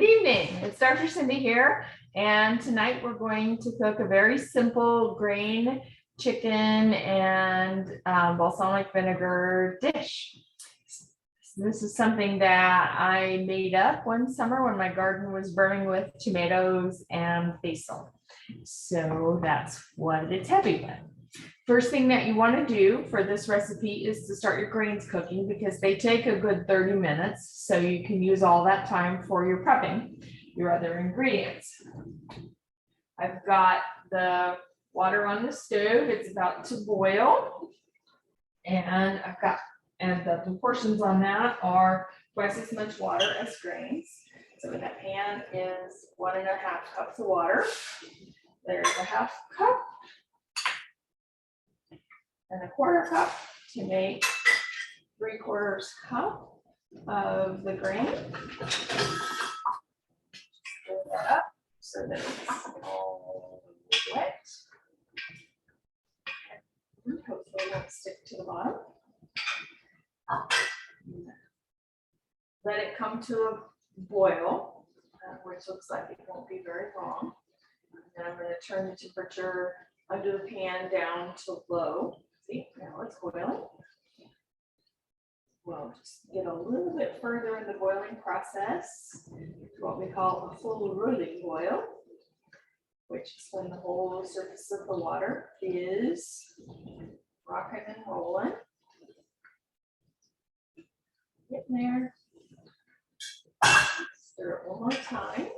Good evening, it's Dr. Cindy here, and tonight we're going to cook a very simple grain chicken and balsamic vinegar dish. This is something that I made up one summer when my garden was burning with tomatoes and basil. So that's what it's heavy with. First thing that you want to do for this recipe is to start your grains cooking because they take a good 30 minutes. So you can use all that time for your prepping your other ingredients. I've got the water on the stove. It's about to boil. And the proportions on that are twice as much water as grains. So in that pan is 1.5 cups of water. There's a 1/2 cup. And 1/4 cup to make 3/4 cup of the grain. Stir that up so that it's all wet. Hopefully it won't stick to the bottom. Let it come to a boil, which looks like it won't be very long. And I'm going to turn the temperature under the pan down to low. See, now it's boiling. We'll just get a little bit further in the boiling process, what we call a full rolling boil, which is when the whole surface of the water is rocking and rolling. Get in there. Stir it one more time.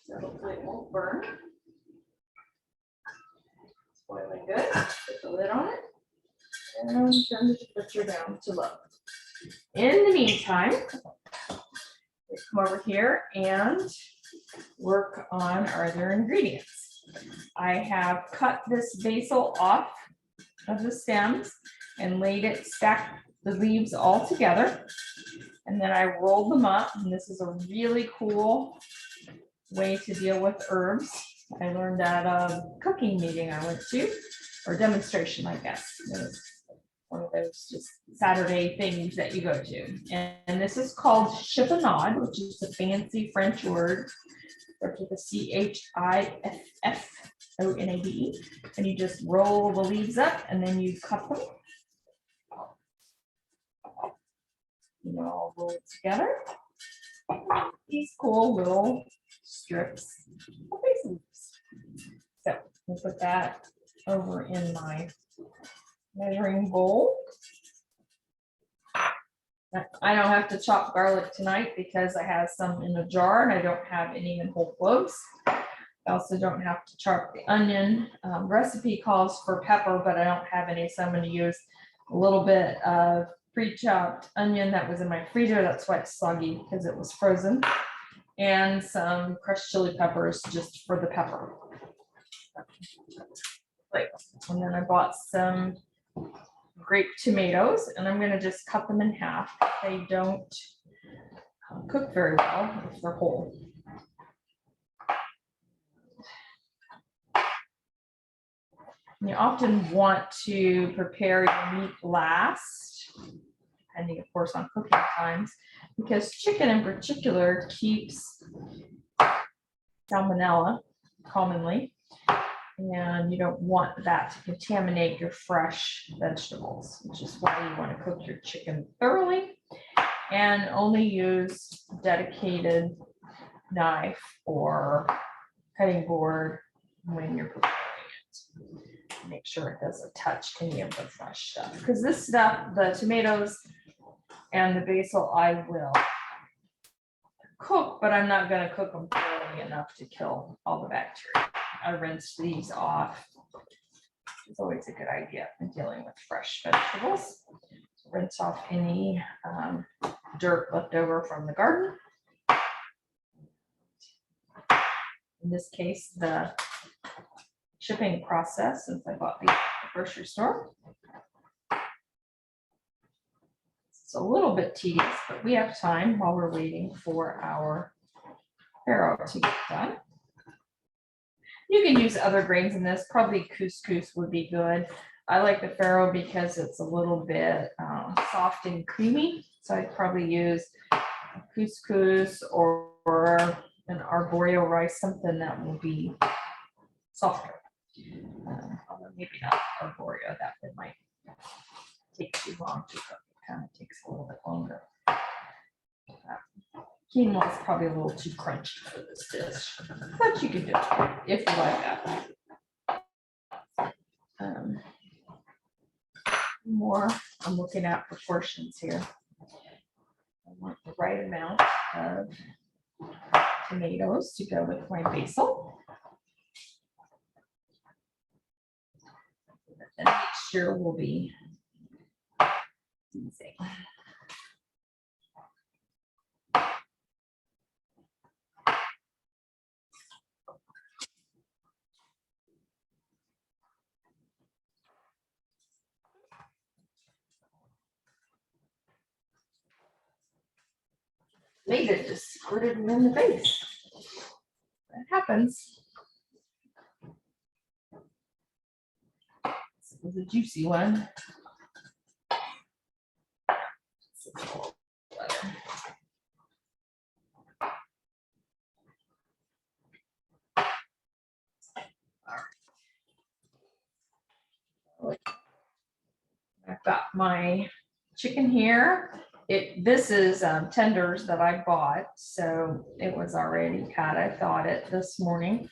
So hopefully it won't burn. It's boiling good. Put the lid on it and turn the temperature down to low. In the meantime, let's come over here and work on our other ingredients. I have cut this basil off of the stems and stacked the leaves all together. And then I rolled them up, and this is a really cool way to deal with herbs. I learned at a cooking meeting I went to, or demonstration, I guess. It was one of those just Saturday things that you go to. And this is called chiffonade, which is a fancy French word. Starts with a CHIFFONADE. And you just roll the leaves up, and then you cut them. You know, all roll it together. These cool little strips of basil leaves. So we'll put that over in my measuring bowl. I don't have to chop garlic tonight because I have some in a jar and I don't have any in whole cloves. I also don't have to chop the onion. Recipe calls for pepper, but I don't have any, so I'm going to use a little bit of pre-chopped onion that was in my freezer. That's why it's soggy, because it was frozen. And some crushed chili peppers just for the pepper. And then I bought some grape tomatoes, and I'm going to just cut them in half. They don't cook very well if they're whole. You often want to prepare your meat last, depending, of course, on cooking times, because chicken in particular keeps salmonella commonly, and you don't want that to contaminate your fresh vegetables, which is why you want to cook your chicken thoroughly and only use dedicated knife or cutting board when you're preparing it. Make sure it doesn't touch any of the fresh stuff, because this stuff, the tomatoes and the basil, I will cook, but I'm not going to cook them thoroughly enough to kill all the bacteria. I rinse these off. It's always a good idea in dealing with fresh vegetables. Rinse off any dirt left over from the garden. In this case, the shipping process, since I bought these at the grocery store, it's a little bit tedious, but we have time while we're waiting for our farro to get done. You can use other grains in this. Probably couscous would be good. I like the farro because it's a little bit soft and creamy. So I'd probably use couscous or an arborio rice, something that will be softer. Although maybe not arborio, that it might take too long to cook. It kind of takes a little bit longer. Quinoa is probably a little too crunchy for this dish, but you can do it if you like that. More, I'm looking at proportions here. I want the right amount of tomatoes to go with my basil. The mixture will be easy. Tomato just squirted me in the face. That happens. This was a juicy one. I've got my chicken here. This is tenders that I bought, so it was already cut. I thawed it this morning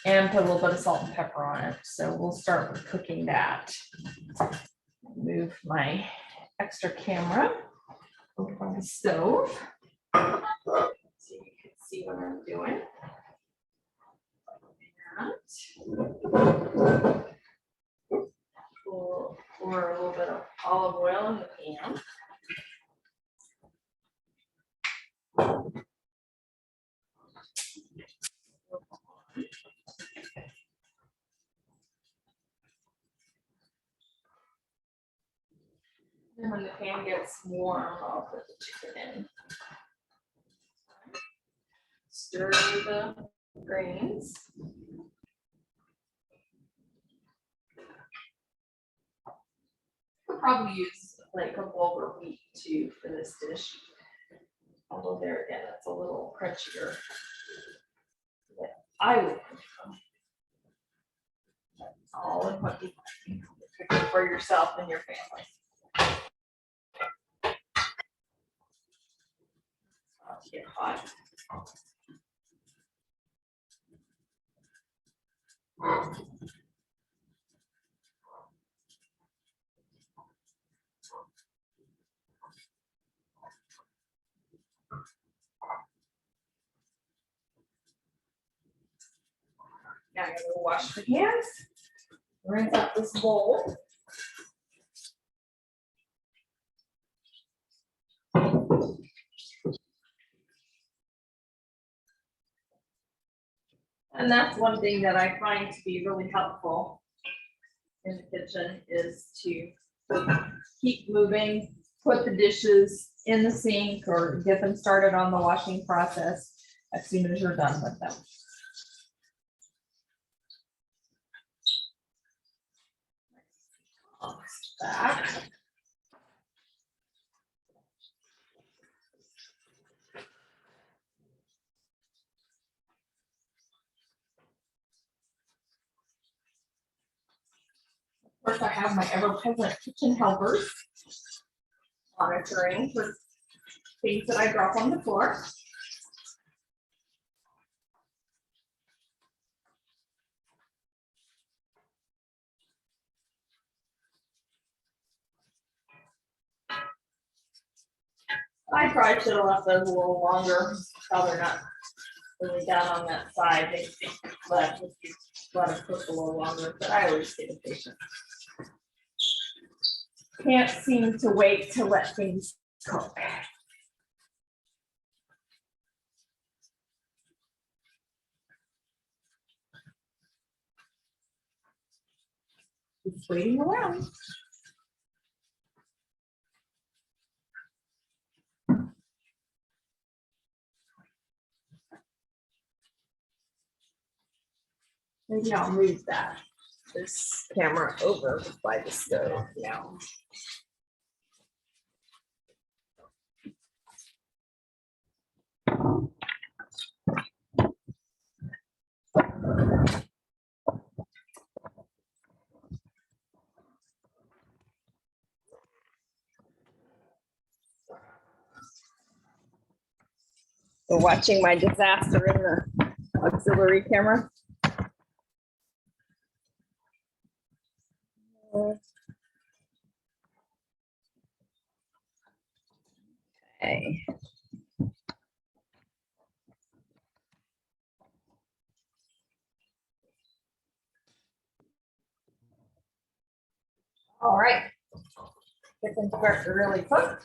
and put a little bit of salt and pepper on it. So we'll start with cooking that. Move my extra camera over on the stove so you can see what I'm doing. We'll pour a little bit of olive oil in the pan. And when the pan gets warm, I'll put the chicken in. Stir the grains. I'll probably use like a bulgur wheat too for this dish. Although there again, it's a little crunchier. Yeah, I would prefer. That's all in what you cook for yourself and your family. Let's get hot. Now I'm going to wash my hands, rinse out this bowl. And that's one thing that I find to be really helpful in the kitchen is to keep moving, put the dishes in the sink or get them started on the washing process as soon as you're done with them. Back. Of course, I have my ever-present kitchen helpers monitoring for things that I drop on the floor. I probably should have left those a little longer. Probably not really down on that side. They let them cook a little longer, but I always get impatient. Can't seem to wait to let things cook. Just waiting around. Maybe I'll move this camera over by the stove now. So watching my disaster in the auxiliary camera. Okay. All right. Chicken start to really cook.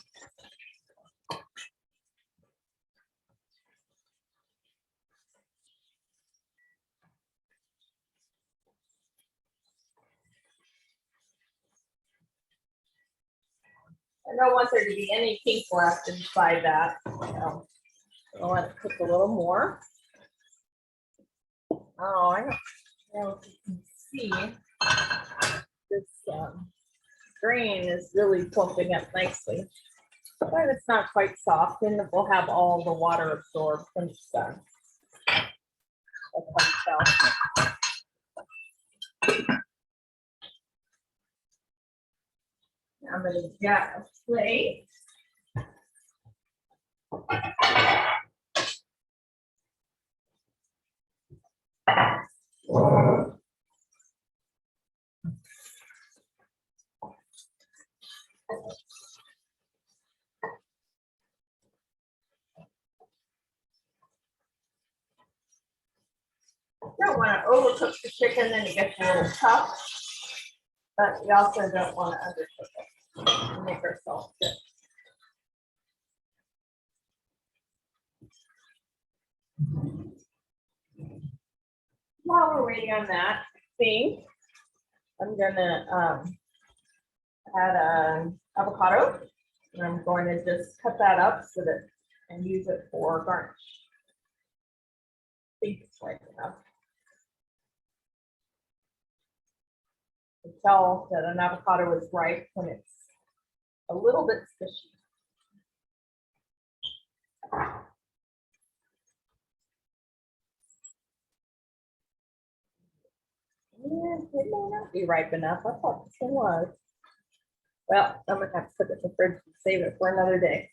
I don't want there to be any pink left inside that. So I'll let it cook a little more. Oh, I don't know if you can see this grain is really plumping up nicely, but it's not quite soft, and it will have all the water absorbed when it's done. That's how it tells. Now I'm going to get a plate. You don't want to overcook the chicken, then it gets a little tough, but you also don't want to undercook it to make ourselves good. While we're waiting on that, I'm gonna add an avocado, and I'm going to just cut that up so that and use it for garnish. I think it's right enough. You can tell that an avocado is ripe when it's a little bit squishy. Yeah, it may not be ripe enough. I thought this one was. Well, I'm gonna have to put it in the fridge and save it for another day.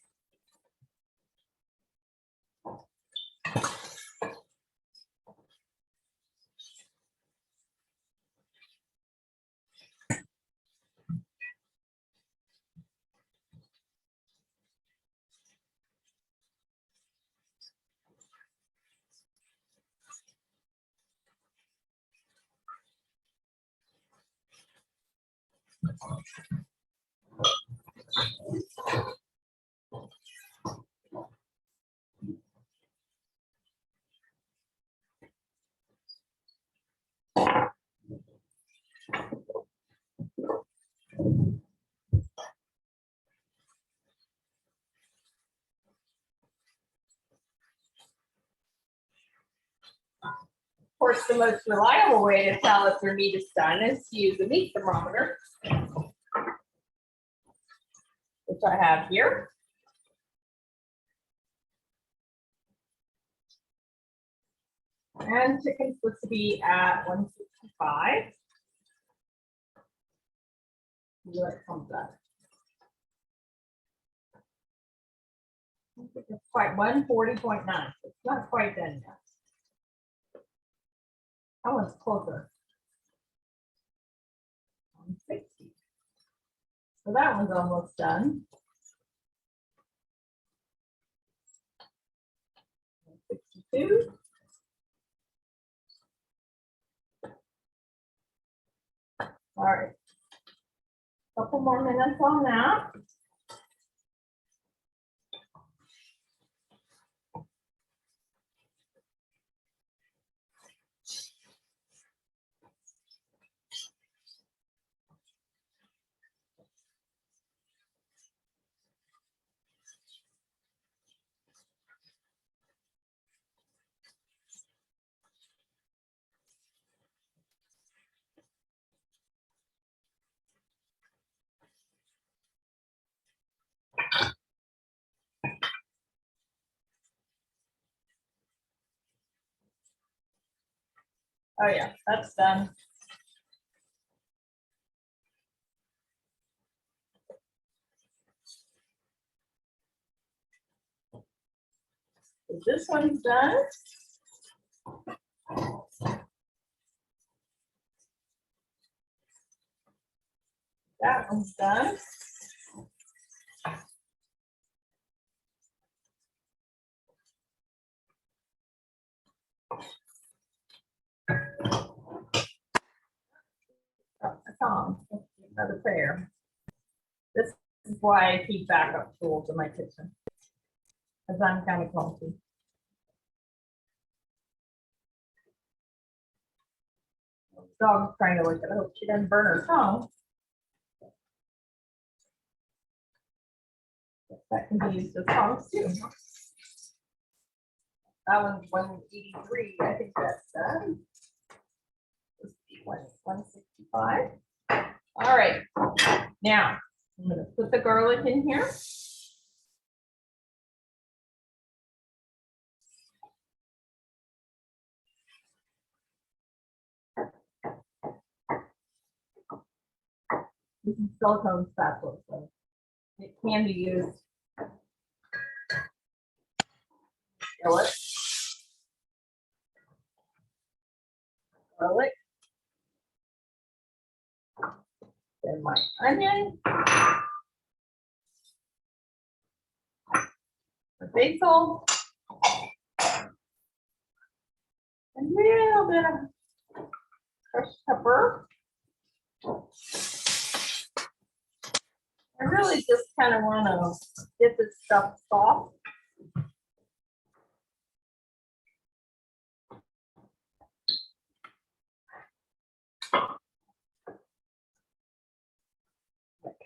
Of course, the most reliable way to tell if your meat is done is to use the meat thermometer, which I have here. And chicken's supposed to be at 165. See what it comes up. I think it's quite 140.9. It's not quite done yet. That one's closer. 160. So that one's almost done. 162. All right. Couple more minutes on that. Oh yeah, that's done. This one's done. That one's done. Another pair. This is why I keep backup tools in my kitchen, because I'm kind of clumsy. Dog's trying to look at. I hope she doesn't burn her tongue. That can be used as tongs too. That one's 183. I think that's done. 165. All right. Now I'm going to put the garlic in here. This is silicone spatula, so it can be used. Skillet. Garlic. Then my onion. My basil. A little bit of crushed pepper. I really just kind of want to get this stuff soft.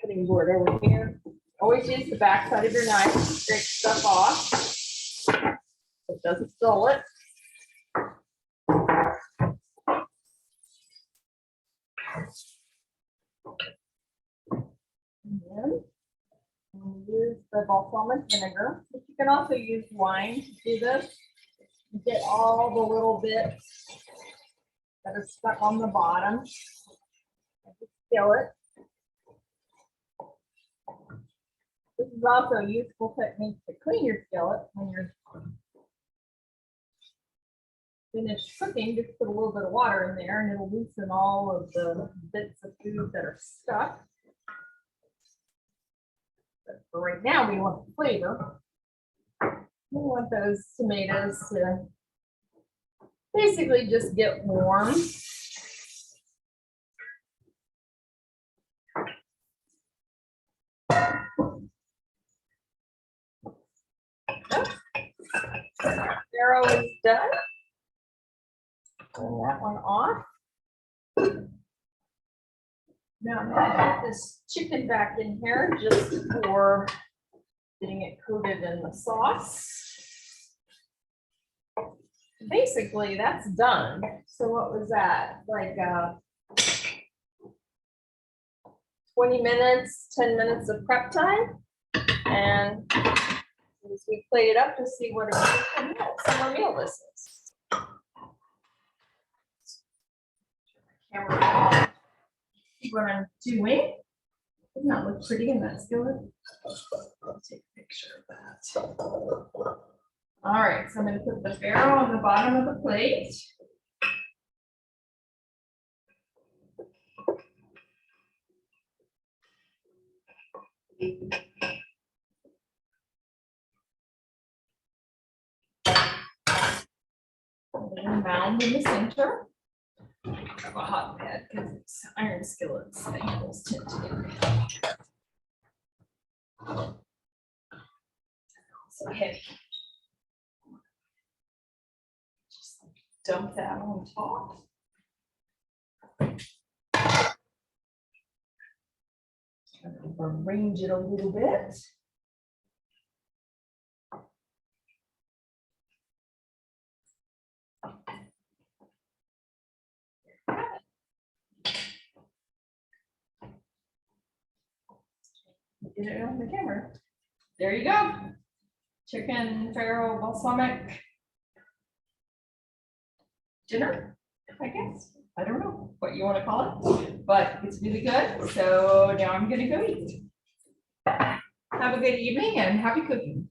Cutting board over here. Always use the back side of your knife to scrape stuff off. So it doesn't dull it. And then we'll use the balsamic vinegar, but you can also use wine to do this. You get all the little bits that are stuck on the bottom of the skillet. This is also a useful technique to clean your skillet when you're finished cooking. Just put a little bit of water in there and it'll loosen all of the bits of food that are stuck. But for right now, we want the flavor. We want those tomatoes to basically just get warm. Arrow is done. Turn that one off. Now I'm going to put this chicken back in here just for getting it coated in the sauce. Basically, that's done. So what was that? Like 20 minutes, 10 minutes of prep time. And as we plate it up to see what a summer meal this is. Camera. See what I'm doing. Doesn't that look pretty in that skillet? I'll take a picture of that. All right, so I'm going to put the farro on the bottom of the plate. And mound in the center. I have a hot pad because it's iron skillets. The handles tend to get so heavy. Just dump that on top. Arrange it a little bit. Get it on the camera. There you go. Chicken farro balsamic dinner, I guess. I don't know what you want to call it, but it's really good. So now I'm going to go eat. Have a good evening and happy cooking.